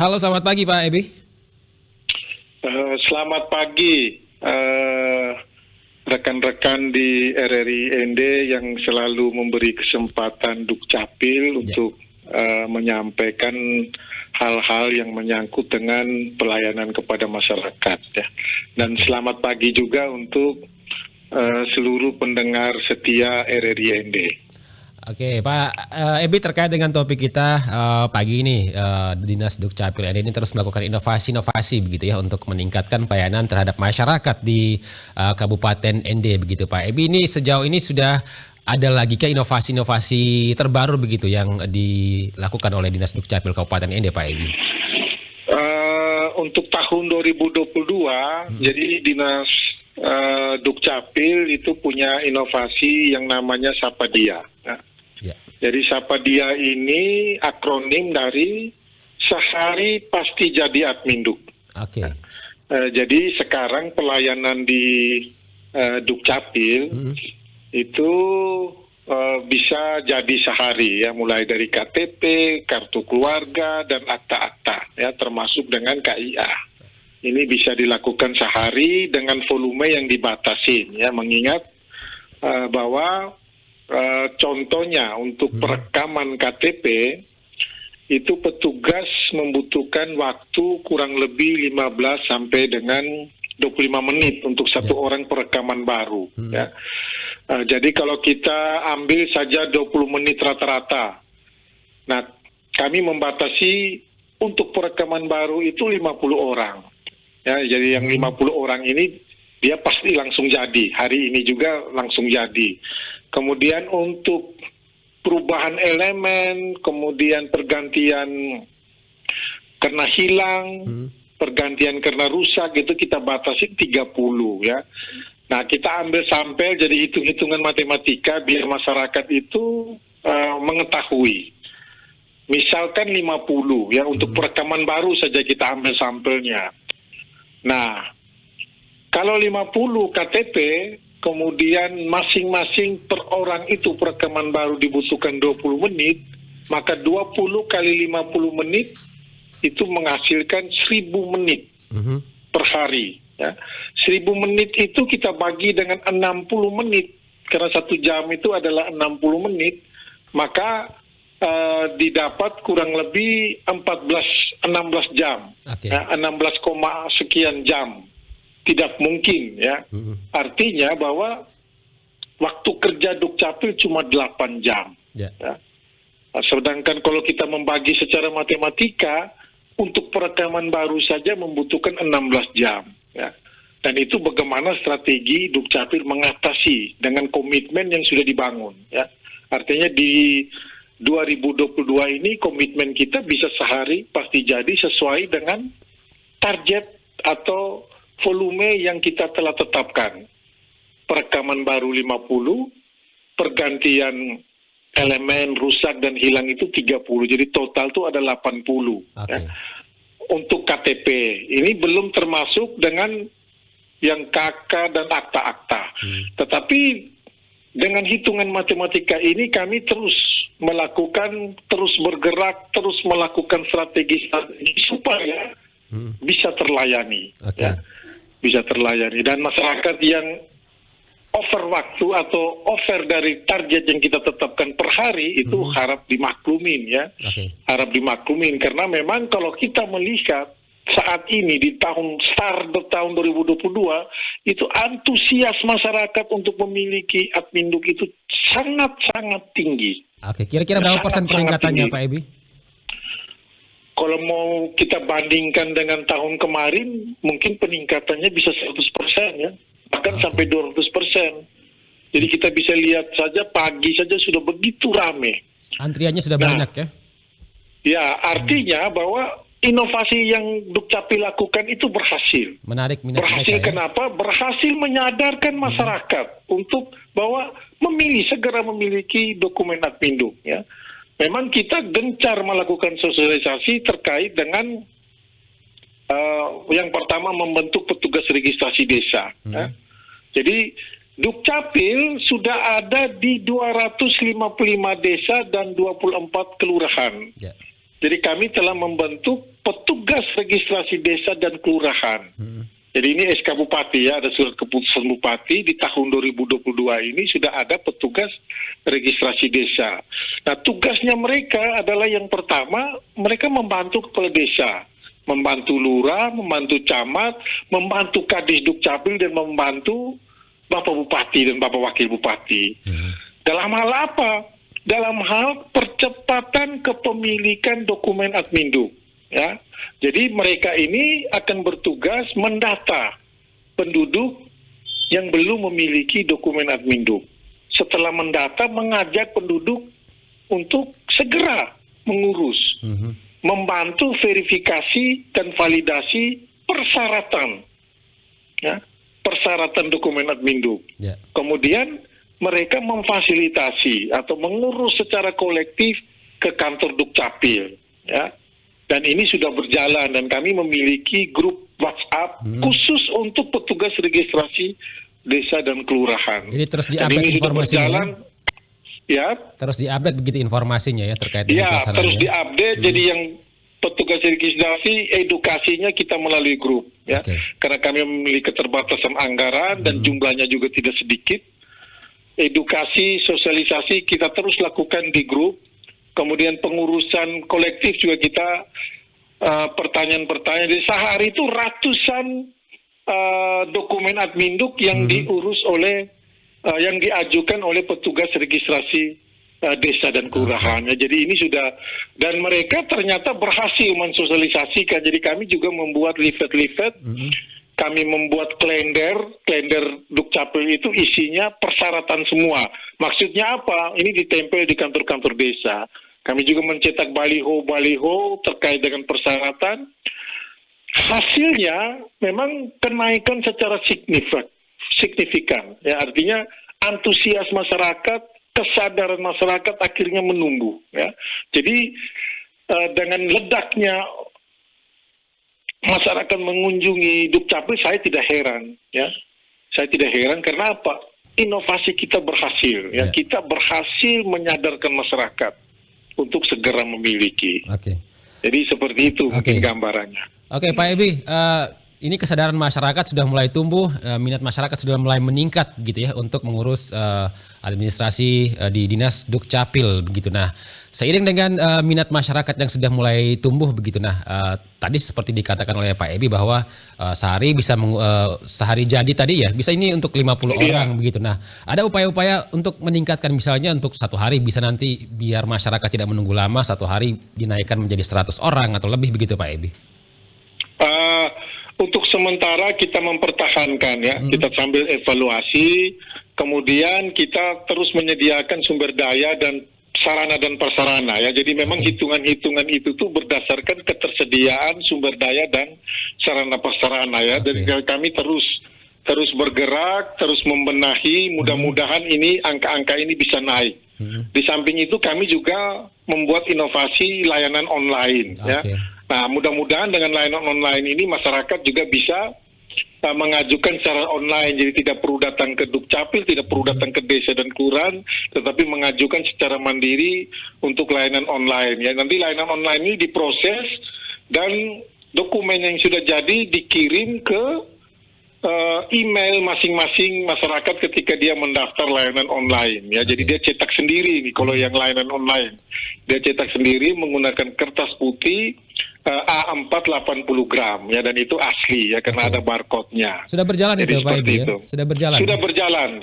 Halo, selamat pagi Pak Ebi. Selamat pagi rekan-rekan di RRI ND yang selalu memberi kesempatan Dukcapil untuk menyampaikan hal-hal yang menyangkut dengan pelayanan kepada masyarakat. Ya. Dan selamat pagi juga untuk seluruh pendengar setia RRI ND. Oke, Pak Ebi, terkait dengan topik kita pagi ini, Dinas Dukcapil ND ini terus melakukan inovasi-inovasi begitu ya untuk meningkatkan pelayanan terhadap masyarakat di Kabupaten ND begitu Pak Ebi. Ini sejauh ini sudah ada lagi ke inovasi-inovasi terbaru begitu yang dilakukan oleh Dinas Dukcapil Kabupaten ND Pak Ebi? Untuk tahun 2022, jadi Dinas Dukcapil itu punya inovasi yang namanya Sapadia. Jadi Sapadia ini akronim dari Sehari Pasti Jadi Adminduk. Oke. Jadi sekarang pelayanan di Dukcapil itu bisa jadi sehari ya, mulai dari KTP, kartu keluarga dan akta-akta ya, termasuk dengan KIA. Ini bisa dilakukan sehari dengan volume yang dibatasin ya, mengingat bahwa contohnya untuk perekaman KTP itu petugas membutuhkan waktu kurang lebih 15 sampai dengan 25 menit untuk satu orang perekaman baru ya. Jadi kalau kita ambil saja 20 menit rata-rata. Nah, kami membatasi untuk perekaman baru itu 50 orang. Ya, jadi yang 50 orang ini dia pasti langsung jadi. Hari ini juga langsung jadi. Kemudian untuk perubahan elemen, kemudian pergantian karena hilang, pergantian karena rusak, itu kita batasi 30 ya. Nah, kita ambil sampel jadi hitung-hitungan matematika biar masyarakat itu mengetahui. Misalkan 50 ya, untuk perekaman baru saja kita ambil sampelnya. Nah, kalau 50 KTP, kemudian masing-masing per orang itu perekaman baru dibutuhkan 20 menit, maka 20 kali 50 menit itu menghasilkan 1000 menit per hari. Ya. 1000 menit itu kita bagi dengan 60 menit, karena 1 jam itu adalah 60 menit, maka didapat kurang lebih 16 jam, ya, 16, sekian jam. Tidak mungkin ya. Artinya bahwa waktu kerja Dukcapil cuma 8 jam. Ya. Nah, sedangkan kalau kita membagi secara matematika, untuk perekaman baru saja membutuhkan 16 jam. Ya. Dan itu bagaimana strategi Dukcapil mengatasi dengan komitmen yang sudah dibangun. Ya. Artinya di 2022 ini komitmen kita bisa sehari pasti jadi sesuai dengan target atau volume yang kita telah tetapkan. Perekaman baru 50, pergantian elemen rusak dan hilang itu 30. Jadi total itu ada 80. Ya. Untuk KTP, ini belum termasuk dengan yang KK dan akta-akta. Tetapi dengan hitungan matematika ini kami terus bergerak, terus melakukan strategi supaya bisa terlayani. Ya. Bisa terlayani, dan masyarakat yang over waktu atau over dari target yang kita tetapkan per hari itu harap dimaklumin ya. Harap dimaklumin, karena memang kalau kita melihat saat ini di start tahun 2022 itu antusias masyarakat untuk memiliki Adminduk itu sangat-sangat tinggi. Kira-kira berapa persen peningkatannya Pak Ebi? Kalau mau kita bandingkan dengan tahun kemarin, mungkin peningkatannya bisa 100% ya, bahkan sampai 200%. Jadi kita bisa lihat saja pagi saja sudah begitu ramai. Antriannya sudah banyak ya? Ya, artinya bahwa inovasi yang Dukcapil lakukan itu berhasil. Menarik minat berhasil mereka, kenapa? Ya? Berhasil menyadarkan masyarakat untuk bahwa segera memiliki dokumen Adminduk ya. Memang kita gencar melakukan sosialisasi terkait dengan yang pertama membentuk petugas registrasi desa. Ya. Jadi Dukcapil sudah ada di 255 desa dan 24 kelurahan. Jadi kami telah membentuk petugas petugas registrasi desa dan kelurahan. Jadi ini SK Bupati ya, ada surat keputusan Bupati di tahun 2022 ini sudah ada petugas registrasi desa. Nah, tugasnya mereka adalah yang pertama, mereka membantu kepala desa, membantu lurah, membantu camat, membantu Kadis Dukcapil, dan membantu Bapak Bupati dan Bapak Wakil Bupati. Dalam hal apa? Dalam hal percepatan kepemilikan dokumen Adminduk. Ya, jadi mereka ini akan bertugas mendata penduduk yang belum memiliki dokumen Adminduk. Setelah mendata, mengajak penduduk untuk segera mengurus, membantu verifikasi dan validasi persyaratan, ya, persyaratan dokumen Adminduk. Kemudian mereka memfasilitasi atau mengurus secara kolektif ke kantor Dukcapil, ya. Dan ini sudah berjalan, dan kami memiliki grup WhatsApp khusus untuk petugas registrasi desa dan kelurahan. Jadi terus diupdate informasinya. Ya. Terus diupdate begitu informasinya ya terkait dengan ya, terus diupdate. Jadi yang petugas registrasi edukasinya kita melalui grup, ya. Karena kami memiliki keterbatasan anggaran dan jumlahnya juga tidak sedikit. Edukasi, sosialisasi kita terus lakukan di grup. Kemudian pengurusan kolektif juga kita pertanyaan-pertanyaan. Jadi sehari itu ratusan dokumen Adminduk yang diurus oleh yang diajukan oleh petugas registrasi desa dan kelurahan. Jadi ini sudah, dan mereka ternyata berhasil mensosialisasikan. Jadi kami juga membuat leaflet-leaflet. Kami membuat kalender Dukcapil itu isinya persyaratan semua. Maksudnya apa? Ini ditempel di kantor-kantor desa. Kami juga mencetak baliho-baliho terkait dengan persyaratan. Hasilnya memang kenaikan secara signifikan. Ya, artinya antusias masyarakat, kesadaran masyarakat akhirnya menumbuh. Ya. Jadi dengan ledaknya masyarakat mengunjungi Dukcapil, saya tidak heran, ya. Saya tidak heran karena apa? Inovasi kita berhasil, ya. Kita berhasil menyadarkan masyarakat untuk segera memiliki. Jadi seperti itu mungkin gambarannya. Oke, Pak Ebi, ini kesadaran masyarakat sudah mulai tumbuh, minat masyarakat sudah mulai meningkat gitu ya untuk mengurus administrasi di Dinas Dukcapil begitu. Nah, seiring dengan minat masyarakat yang sudah mulai tumbuh begitu. Nah, tadi seperti dikatakan oleh Pak Ebi bahwa sehari bisa sehari jadi tadi ya, bisa ini untuk 50 orang begitu. Nah, ada upaya-upaya untuk meningkatkan, misalnya untuk satu hari bisa nanti biar masyarakat tidak menunggu lama, satu hari dinaikkan menjadi 100 orang atau lebih begitu, Pak Ebi. Untuk sementara kita mempertahankan, ya, kita sambil evaluasi, kemudian kita terus menyediakan sumber daya dan sarana dan prasarana, ya. Jadi memang hitungan-hitungan itu tuh berdasarkan ketersediaan sumber daya dan sarana prasarana, ya. Jadi kami terus bergerak, terus membenahi, mudah-mudahan ini angka-angka ini bisa naik. Di samping itu kami juga membuat inovasi layanan online, ya. Nah, mudah-mudahan dengan layanan online ini masyarakat juga bisa mengajukan secara online, jadi tidak perlu datang ke Dukcapil, tidak perlu datang ke desa dan kelurahan, tetapi mengajukan secara mandiri untuk layanan online. Ya, nanti layanan online ini diproses dan dokumen yang sudah jadi dikirim ke email masing-masing masyarakat ketika dia mendaftar layanan online. Ya, jadi dia cetak sendiri nih kalau yang layanan online. Dia cetak sendiri menggunakan kertas putih A4 80 gram, ya, dan itu asli, ya, karena ada barcode-nya. Sudah berjalan. Jadi itu Pak Ebi, ya? Sudah berjalan.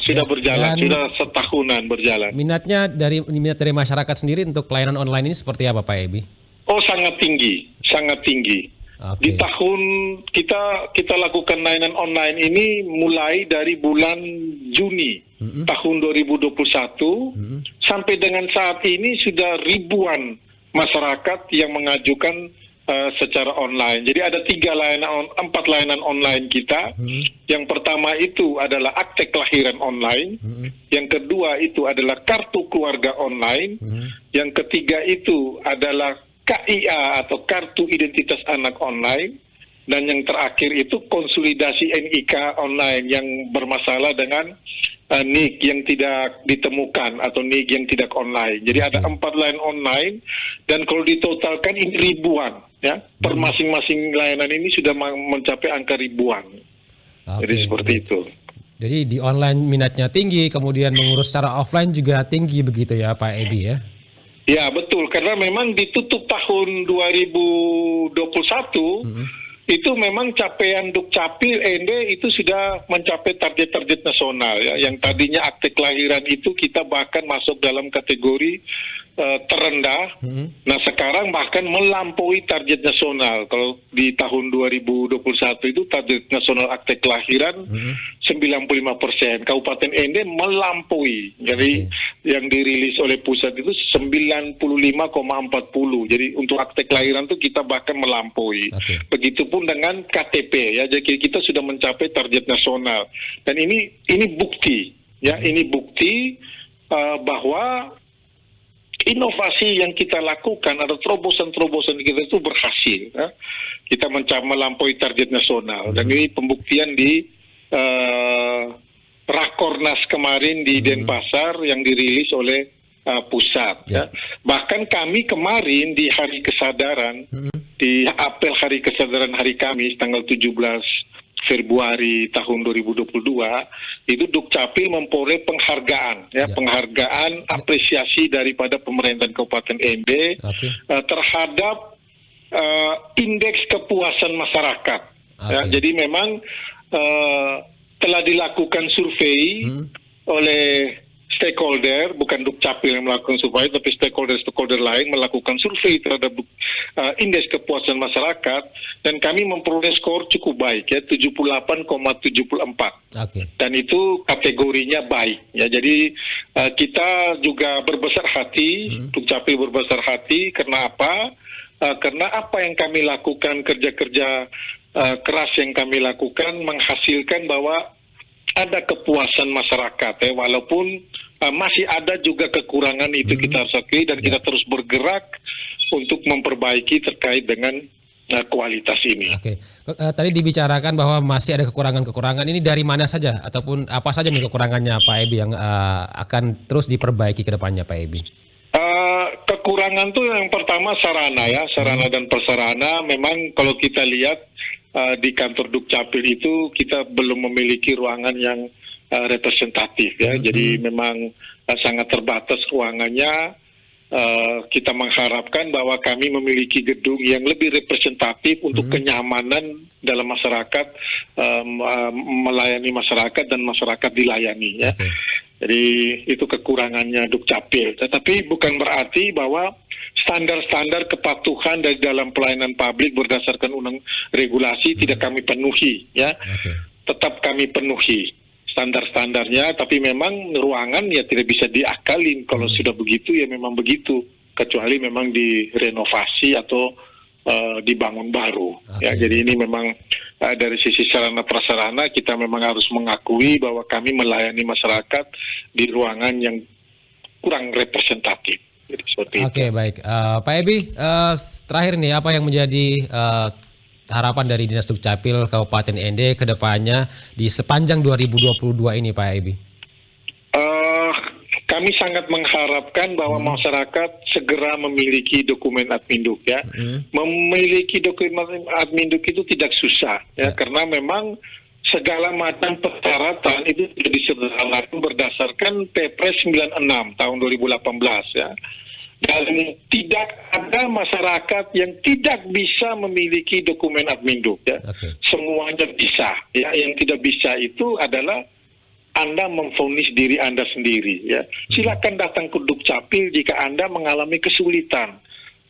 Sudah berjalan, sudah setahunan berjalan. Minat dari masyarakat sendiri untuk layanan online ini seperti apa, Pak Ebi? Oh, sangat tinggi. Di tahun kita lakukan layanan online ini mulai dari bulan Juni tahun 2021 sampai dengan saat ini sudah ribuan masyarakat yang mengajukan secara online. Jadi ada 4 layanan online kita. Yang pertama itu adalah akte kelahiran online. Yang kedua itu adalah kartu keluarga online. Yang ketiga itu adalah KIA atau kartu identitas anak online. Dan yang terakhir itu konsolidasi NIK online yang bermasalah dengan NIK yang tidak ditemukan atau NIK yang tidak online. Jadi ada 4 layanan online, dan kalau ditotalkan ini ribuan ya. Per masing-masing layanan ini sudah mencapai angka ribuan. Jadi seperti itu. Jadi di online minatnya tinggi, kemudian mengurus secara offline juga tinggi begitu ya Pak Ebi ya? Ya betul, karena memang ditutup tahun 2021, itu memang capaian Dukcapil ND itu sudah mencapai target-target nasional ya. Yang tadinya akte kelahiran itu kita bahkan masuk dalam kategori terendah. Nah sekarang bahkan melampaui target nasional. Kalau di tahun 2021 itu target nasional akte kelahiran 95%. Kabupaten ND melampaui. Jadi yang dirilis oleh pusat itu 95,40. Jadi untuk akte kelahiran itu kita bahkan melampaui. Begitupun dengan KTP ya. Jadi kita sudah mencapai target nasional. Dan ini bukti ya, ini bukti bahwa inovasi yang kita lakukan atau terobosan-terobosan kita itu berhasil. Ya. Kita melampaui target nasional. Dan ini pembuktian di Rakornas kemarin di Denpasar yang dirilis oleh pusat. Ya. Bahkan kami kemarin di Hari Kesadaran, di apel Hari Kesadaran hari Kamis tanggal 17 Februari tahun 2022 itu Dukcapil memperoleh penghargaan ya, penghargaan apresiasi daripada pemerintahan Kabupaten ND terhadap indeks kepuasan masyarakat. Ya, jadi memang telah dilakukan survei oleh stakeholder, bukan Dukcapil yang melakukan survei, tapi stakeholder lain melakukan survei terhadap indeks kepuasan masyarakat, dan kami memperoleh skor cukup baik ya, 78,74. Dan itu kategorinya baik ya. Jadi kita juga berbesar hati, Dukcapil berbesar hati. Karena apa? Karena apa yang kami lakukan, kerja-kerja keras yang kami lakukan menghasilkan bahwa ada kepuasan masyarakat ya, walaupun masih ada juga kekurangan itu kita harus akui, dan kita terus bergerak untuk memperbaiki terkait dengan kualitas ini. Tadi dibicarakan bahwa masih ada kekurangan-kekurangan, ini dari mana saja ataupun apa saja nih kekurangannya Pak Ebi yang akan terus diperbaiki ke depannya Pak Ebi? Kekurangan tuh yang pertama sarana ya, sarana dan prasarana. Memang kalau kita lihat di kantor Dukcapil itu kita belum memiliki ruangan yang representatif ya. Jadi memang sangat terbatas ruangannya. Kita mengharapkan bahwa kami memiliki gedung yang lebih representatif untuk kenyamanan dalam masyarakat, melayani masyarakat dan masyarakat dilayani ya. Jadi itu kekurangannya Dukcapil. Tetapi bukan berarti bahwa standar-standar kepatuhan dari dalam pelayanan publik berdasarkan regulasi tidak kami penuhi ya. Tetap kami penuhi standar-standarnya, tapi memang ruangan ya tidak bisa diakalin. Kalau sudah begitu ya memang begitu, kecuali memang direnovasi atau dibangun baru. Ya, jadi ini memang dari sisi sarana prasarana kita memang harus mengakui bahwa kami melayani masyarakat di ruangan yang kurang representatif. Jadi seperti itu. Baik. Pak Ebi, terakhir nih apa yang menjadi harapan dari Dinas Dukcapil Kabupaten ND ke depannya di sepanjang 2022 ini Pak Ebi? Kami sangat mengharapkan bahwa masyarakat segera memiliki dokumen Adminduk ya. Memiliki dokumen Adminduk itu tidak susah ya, karena memang segala macam persyaratan itu sudah disederhanakan berdasarkan Perpres 96 tahun 2018 ya. Dan tidak ada masyarakat yang tidak bisa memiliki dokumen Adminduk ya. Semuanya bisa ya. Yang tidak bisa itu adalah Anda memvonis diri Anda sendiri ya. Silakan datang ke Dukcapil jika Anda mengalami kesulitan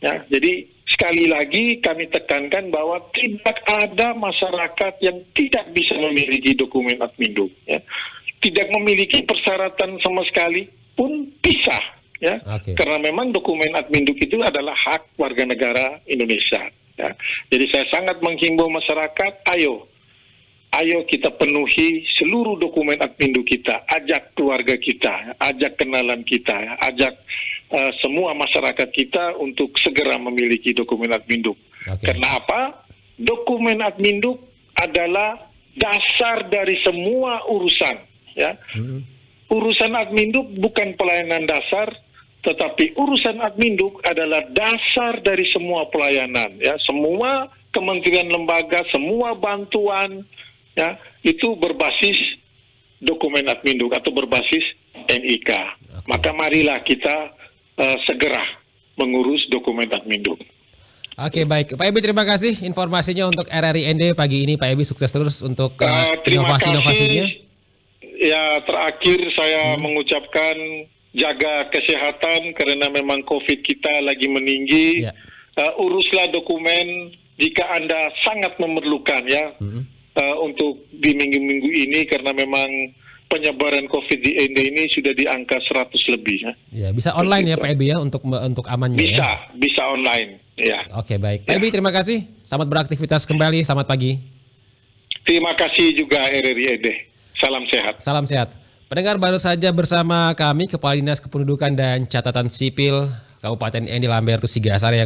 ya. Jadi sekali lagi kami tekankan bahwa tidak ada masyarakat yang tidak bisa memiliki dokumen Adminduk ya. Tidak memiliki persyaratan sama sekali pun bisa ya. Karena memang dokumen Adminduk itu adalah hak warga negara Indonesia ya. Jadi saya sangat menghimbau masyarakat, ayo kita penuhi seluruh dokumen Adminduk kita, ajak keluarga kita, ajak kenalan kita, ajak semua masyarakat kita untuk segera memiliki dokumen Adminduk. Karena apa? Dokumen Adminduk adalah dasar dari semua urusan ya. Urusan Adminduk bukan pelayanan dasar, Tetapi urusan adminduk adalah dasar dari semua pelayanan, ya. Semua kementerian lembaga, semua bantuan, ya, itu berbasis dokumen adminduk atau berbasis NIK. Maka marilah kita segera mengurus dokumen adminduk. Oke, baik. Pak Ebi, terima kasih informasinya untuk RRIND pagi ini. Pak Ebi, sukses terus untuk Terima inovasi-inovasinya. kasih. Ya, terakhir saya mengucapkan jaga kesehatan karena memang COVID kita lagi meninggi. Ya. Uruslah dokumen jika Anda sangat memerlukan, ya, untuk di minggu-minggu ini karena memang penyebaran COVID di ND ini sudah di angka 100 lebih. Ya, Ya, bisa online ya Pak Ebi ya untuk amannya ya. Bisa online. Ya. Oke, baik. Pak Ebi, terima kasih. Selamat beraktivitas kembali. Selamat pagi. Terima kasih juga RRIND. Salam sehat. Salam sehat. Pendengar, baru saja bersama kami Kepala Dinas Kependudukan dan Catatan Sipil Kabupaten ND Lambertus Sigasar yang